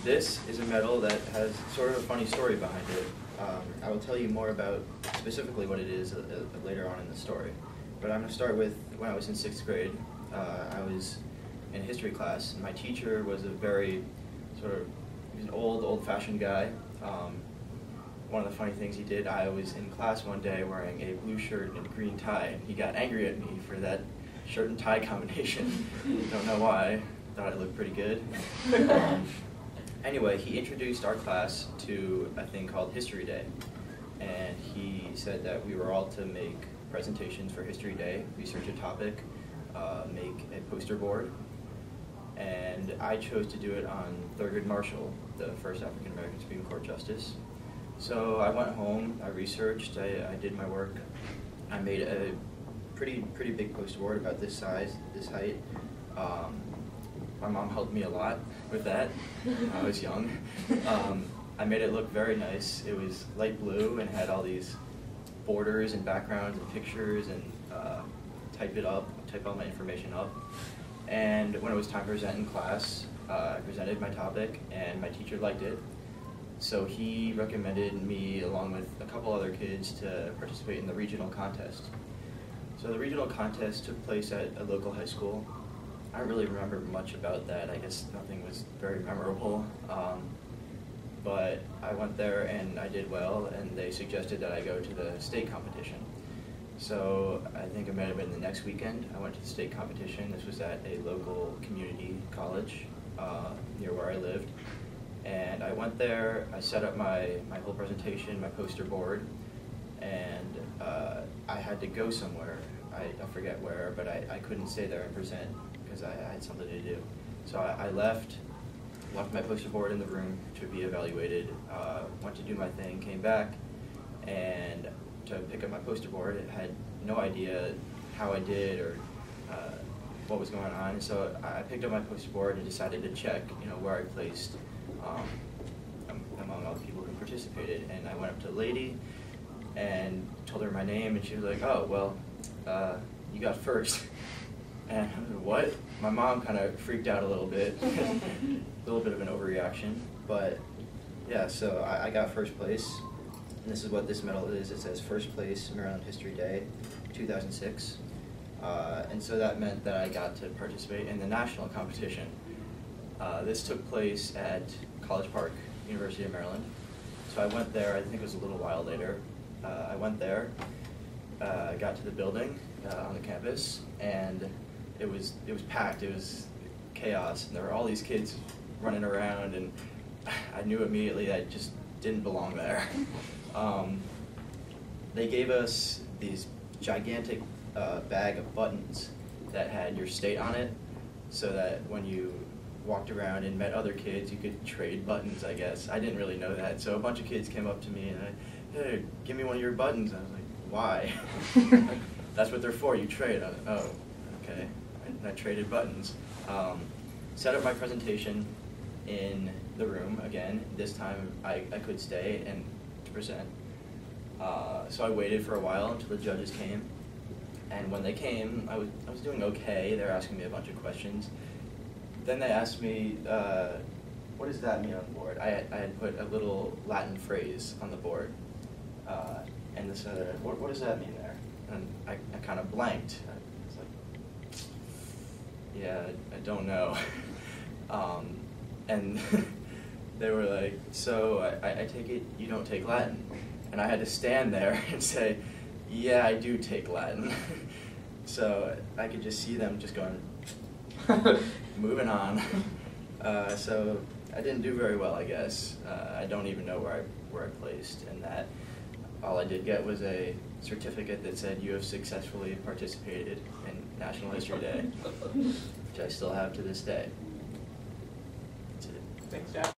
This is a medal that has sort of a funny story behind it. I will tell you more about specifically what it is later on in the story. But I'm going to start with when I was in 6th grade. I was in a history class, and my teacher was a very he was an old-fashioned guy. One of the funny things he did, I was in class one day wearing a blue shirt and green tie, and he got angry at me for that shirt and tie combination. Don't know why. Thought it looked pretty good. Anyway, he introduced our class to a thing called History Day, and he said that we were all to make presentations for History Day, research a topic, make a poster board, and I chose to do it on Thurgood Marshall, the first African American Supreme Court Justice. So I went home, I researched, I did my work. I made a pretty big poster board about this size, this height. My mom helped me a lot with that. I was young. I made it look very nice. It was light blue and had all these borders and backgrounds and pictures, and type all my information up. And when it was time to present in class, I presented my topic, and my teacher liked it. So he recommended me, along with a couple other kids, to participate in the regional contest. So the regional contest took place at a local high school. I don't really remember much about that. I guess nothing was very memorable. But I went there and I did well, and they suggested that I go to the state competition. So I think it might have been the next weekend. I went to the state competition. This was at a local community college near where I lived. And I went there, I set up my whole presentation, my poster board, and I had to go somewhere. I forget where, but I couldn't stay there and present because I had something to do. So I left my poster board in the room to be evaluated, went to do my thing, came back, and to pick up my poster board, I had no idea how I did or what was going on. So I picked up my poster board and decided to check, where I placed among all the people who participated. And I went up to the lady and told her my name, and she was like, "Oh, well, you got first." And I was like, "What?" My mom kind of freaked out a little bit, a little bit of an overreaction. But yeah, so I got first place. And this is what this medal is. It says First Place, Maryland History Day, 2006. And so that meant that I got to participate in the national competition. This took place at College Park, University of Maryland. So I went there, I think it was a little while later. I went there, got to the building on the campus, and it was packed. It was chaos, and there were all these kids running around, and I knew immediately that I just didn't belong there. They gave us these gigantic bag of buttons that had your state on it, so that when you walked around and met other kids, you could trade buttons, I guess. I didn't really know that. So a bunch of kids came up to me and "Hey, give me one of your buttons." And I was like, "Why?" "That's what they're for, you trade." I was like, "Oh, okay." And I traded buttons. Set up my presentation in the room again. This time I could stay and to present. So I waited for a while until the judges came. And when they came, I was doing okay. They were asking me a bunch of questions. Then they asked me, "What does that mean on the board?" I had put a little Latin phrase on the board. And they said, what does that mean there?" And I kind of blanked. I was like, "Yeah, I don't know." And they were like, "So I take it you don't take Latin?" And I had to stand there and say, "Yeah, I do take Latin." So I could just see them just going, moving on. So I didn't do very well, I guess. I don't even know where I placed in that. All I did get was a certificate that said, "You have successfully participated in National History Day," which I still have to this day. That's it. Thanks, Jack.